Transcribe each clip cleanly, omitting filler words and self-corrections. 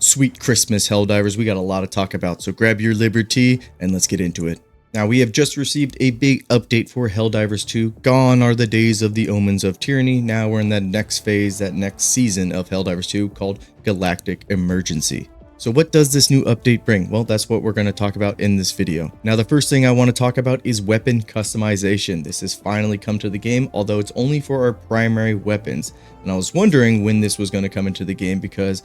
Sweet Christmas, Helldivers. We got a lot to talk about, so grab your liberty and let's get into it. Now, we have just received a big update for Helldivers 2. Gone are the days of the Omens of Tyranny. Now we're in that next phase, that next season of Helldivers 2 called Galactic Emergency. So what does this new update bring? Well, that's what we're going to talk about in this video. Now, the first thing I want to talk about is weapon customization. This has finally come to the game, although it's only for our primary weapons. And I was wondering when this was going to come into the game because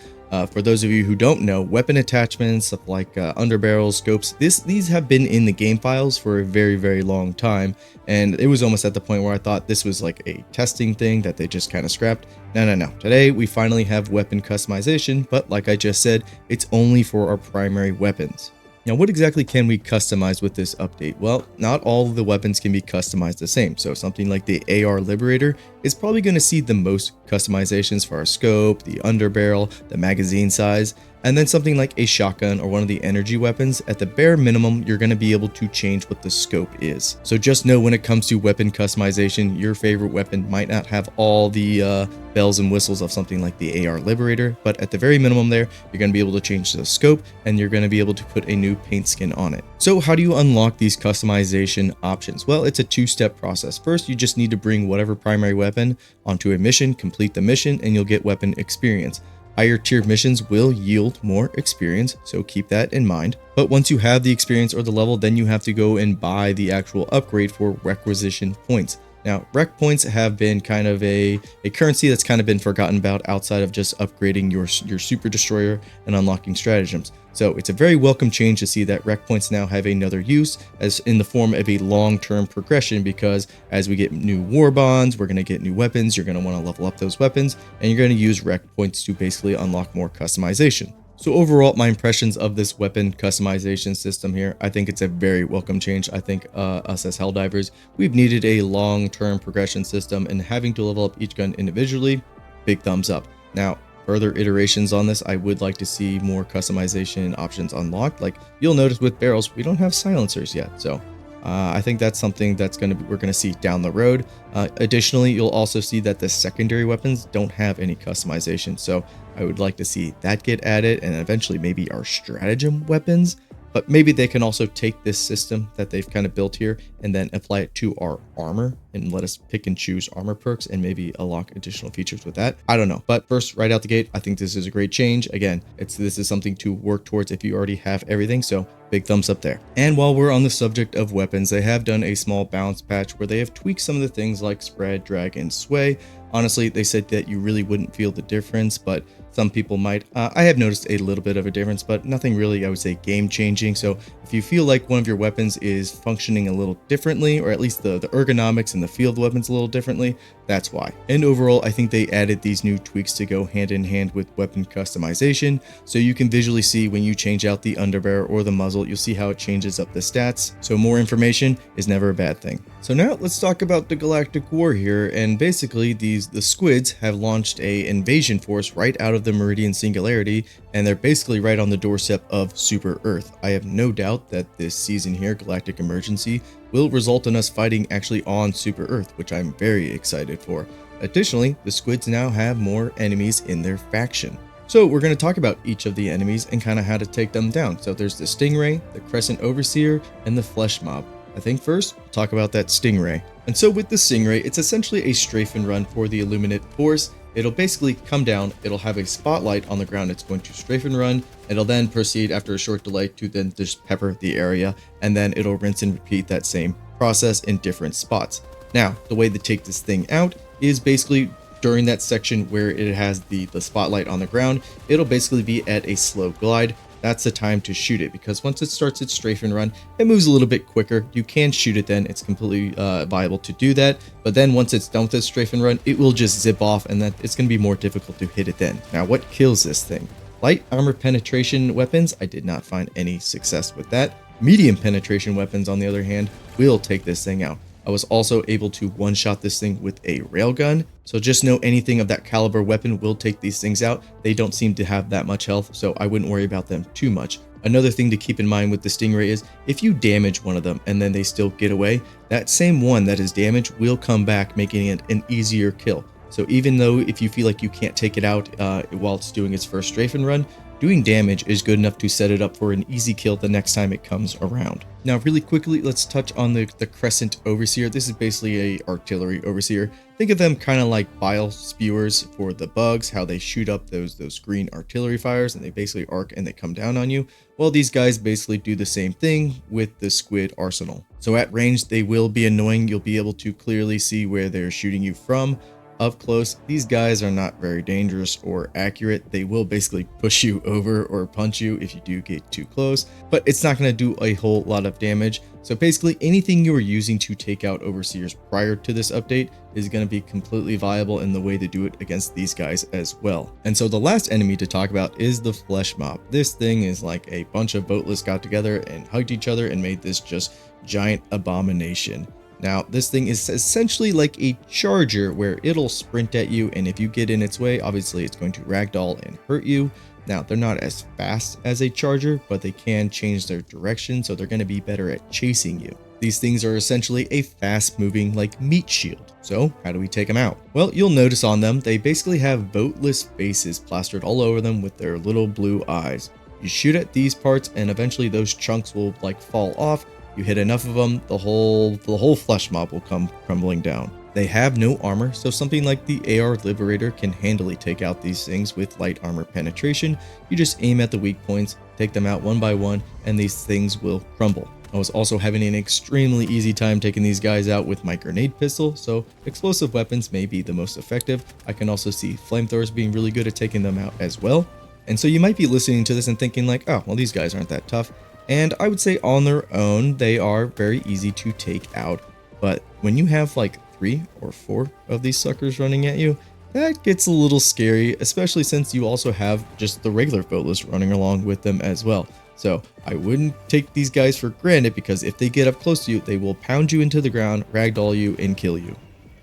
for those of you who don't know, weapon attachments, stuff like underbarrels, scopes, these have been in the game files for a very, very long time. And it was almost at the point where I thought this was like a testing thing that they just kind of scrapped. No. Today, we finally have weapon customization, but like I just said, it's only for our primary weapons. Now, what exactly can we customize with this update? Well, not all of the weapons can be customized the same. So something like the AR Liberator is probably going to see the most customizations for our scope, the underbarrel, the magazine size, and then something like a shotgun or one of the energy weapons, at the bare minimum, you're going to be able to change what the scope is. So just know when it comes to weapon customization, your favorite weapon might not have all the bells and whistles of something like the AR Liberator, but at the very minimum there, you're going to be able to change the scope and you're going to be able to put a new paint skin on it. So how do you unlock these customization options? Well, it's a two-step process. First, you just need to bring whatever primary weapon onto a mission, complete the mission, and you'll get weapon experience. Higher tier missions will yield more experience, so keep that in mind. But once you have the experience or the level, then you have to go and buy the actual upgrade for requisition points. Now, rec points have been kind of a currency that's kind of been forgotten about outside of just upgrading your super destroyer and unlocking stratagems. So it's a very welcome change to see that rec points now have another use as in the form of a long-term progression, because as we get new war bonds, we're going to get new weapons, you're going to want to level up those weapons, and you're going to use rec points to basically unlock more customization. So overall, my impressions of this weapon customization system here, I think it's a very welcome change. I think us as Helldivers, we've needed a long-term progression system, and having to level up each gun individually, big thumbs up. Now, further iterations on this, I would like to see more customization options unlocked. Like you'll notice with barrels, we don't have silencers yet. So I think that's something that's we're going to see down the road. Additionally, you'll also see that the secondary weapons don't have any customization. So I would like to see that get added, and eventually maybe our stratagem weapons. But maybe they can also take this system that they've kind of built here and then apply it to our armor and let us pick and choose armor perks and maybe unlock additional features with that. I don't know. But first, right out the gate, I think this is a great change. Again, this is something to work towards if you already have everything. So big thumbs up there. And while we're on the subject of weapons, they have done a small balance patch where they have tweaked some of the things like spread, drag, and sway. Honestly, they said that you really wouldn't feel the difference, but some people might. I have noticed a little bit of a difference, but nothing really, I would say, game changing. So if you feel like one of your weapons is functioning a little differently, or at least the ergonomics and the feel of the weapons a little differently, that's why. And overall, I think they added these new tweaks to go hand in hand with weapon customization. So you can visually see when you change out the underbarrel or the muzzle, you'll see how it changes up the stats. So more information is never a bad thing. So now let's talk about the Galactic War here. And basically the squids have launched a invasion force right out of the Meridian Singularity, and they're basically right on the doorstep of Super Earth. I have no doubt that this season here, Galactic Emergency, will result in us fighting actually on Super Earth, which I'm very excited for. Additionally, the squids now have more enemies in their faction. So we're going to talk about each of the enemies and kind of how to take them down. So there's the Stingray, the Crescent Overseer, and the Flesh Mob. I think first, we'll talk about that Stingray. And so with the Stingray, it's essentially a strafe and run for the Illuminate force. It'll basically come down, it'll have a spotlight on the ground, it's going to strafe and run, it'll then proceed after a short delay to then just pepper the area, and then it'll rinse and repeat that same process in different spots. Now, the way to take this thing out is basically during that section where it has the spotlight on the ground, it'll basically be at a slow glide. That's the time to shoot it, because once it starts its strafe and run, it moves a little bit quicker. You can shoot it then, it's completely viable to do that. But then once it's done with its strafe and run, it will just zip off, and then it's going to be more difficult to hit it then. Now, what kills this thing? Light armor penetration weapons, I did not find any success with that. Medium penetration weapons, on the other hand, will take this thing out. I was also able to one-shot this thing with a railgun. So just know anything of that caliber weapon will take these things out. They don't seem to have that much health, so I wouldn't worry about them too much. Another thing to keep in mind with the Stingray is if you damage one of them and then they still get away, that same one that is damaged will come back, making it an easier kill. So even though if you feel like you can't take it out while it's doing its first strafe and run, doing damage is good enough to set it up for an easy kill the next time it comes around. Now really quickly, let's touch on the Crescent Overseer. This is basically a artillery overseer. Think of them kind of like bile spewers for the bugs, how they shoot up those green artillery fires and they basically arc and they come down on you. Well, these guys basically do the same thing with the squid arsenal. So at range, they will be annoying. You'll be able to clearly see where they're shooting you from. Up close, these guys are not very dangerous or accurate. They will basically push you over or punch you if you do get too close, but it's not going to do a whole lot of damage. So basically anything you were using to take out overseers prior to this update is going to be completely viable in the way to do it against these guys as well. And so the last enemy to talk about is the flesh mob. This thing is like a bunch of boatless got together and hugged each other and made this just giant abomination. Now, this thing is essentially like a charger where it'll sprint at you, and if you get in its way, obviously it's going to ragdoll and hurt you. Now, they're not as fast as a charger, but they can change their direction, so they're going to be better at chasing you. These things are essentially a fast-moving like meat shield. So how do we take them out? Well, you'll notice on them, they basically have boatless faces plastered all over them with their little blue eyes. You shoot at these parts, and eventually those chunks will like fall off. You hit enough of them, the whole flesh mob will come crumbling down. They have no armor, so something like the AR Liberator can handily take out these things with light armor penetration. You just aim at the weak points, take them out one by one, and these things will crumble. I was also having an extremely easy time taking these guys out with my grenade pistol, so explosive weapons may be the most effective. I can also see flamethrowers being really good at taking them out as well. And so you might be listening to this and thinking like, oh, well, these guys aren't that tough. And I would say on their own, they are very easy to take out. But when you have like 3 or 4 of these suckers running at you, that gets a little scary, especially since you also have just the regular boatless running along with them as well. So I wouldn't take these guys for granted, because if they get up close to you, they will pound you into the ground, ragdoll you, and kill you.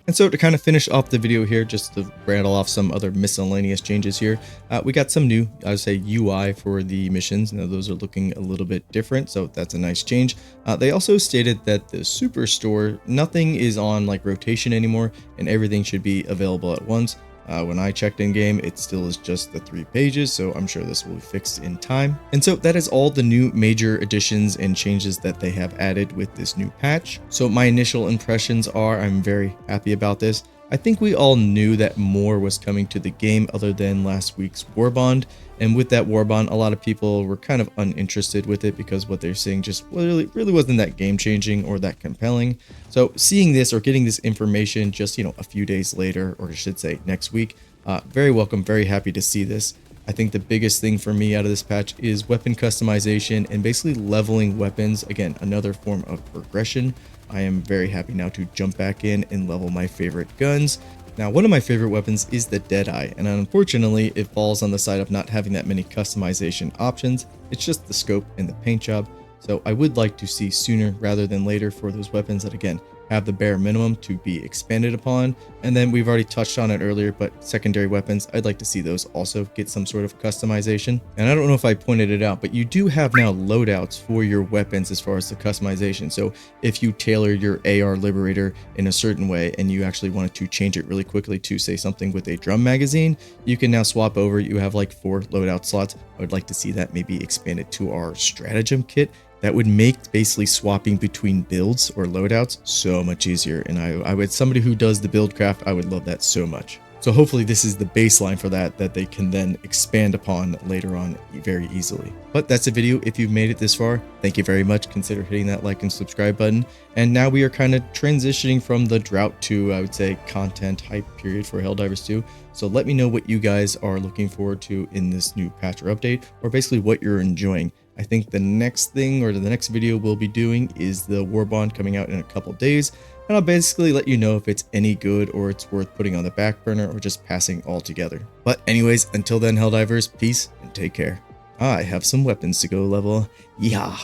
And so to kind of finish off the video here, just to rattle off some other miscellaneous changes here, we got some new, I would say, UI for the missions. Now those are looking a little bit different, so that's a nice change. They also stated that the Superstore, nothing is on like rotation anymore, and everything should be available at once. When I checked in game, it still is just the 3 pages, so I'm sure this will be fixed in time. And so that is all the new major additions and changes that they have added with this new patch. So my initial impressions are I'm very happy about this. I think we all knew that more was coming to the game other than last week's War Bond. And with that War Bond, a lot of people were kind of uninterested with it because what they're seeing just really wasn't that game changing or that compelling. So seeing this or getting this information just, a few days later, or I should say next week, very welcome, very happy to see this. I think the biggest thing for me out of this patch is weapon customization and basically leveling weapons. Again, another form of progression. I am very happy now to jump back in and level my favorite guns. Now, one of my favorite weapons is the Deadeye, and unfortunately, it falls on the side of not having that many customization options. It's just the scope and the paint job. So I would like to see sooner rather than later for those weapons that, again, have the bare minimum to be expanded upon. And then we've already touched on it earlier, but secondary weapons, I'd like to see those also get some sort of customization. And I don't know if I pointed it out, but you do have now loadouts for your weapons as far as the customization. So if you tailor your AR Liberator in a certain way and you actually wanted to change it really quickly to say something with a drum magazine, you can now swap over. You have like 4 loadout slots. I would like to see that maybe expanded to our stratagem kit. That would make basically swapping between builds or loadouts so much easier. And I would, somebody who does the build craft, I would love that so much. So hopefully this is the baseline for that they can then expand upon later on very easily. But that's the video. If you've made it this far, thank you very much. Consider hitting that like and subscribe button. And now we are kind of transitioning from the drought to, I would say, content hype period for Helldivers 2. So let me know what you guys are looking forward to in this new patch or update, or basically what you're enjoying. I think the next thing or the next video we'll be doing is the War Bond coming out in a couple days. And I'll basically let you know if it's any good or it's worth putting on the back burner or just passing altogether. But anyways, until then, Helldivers, peace and take care. I have some weapons to go level. Yeah.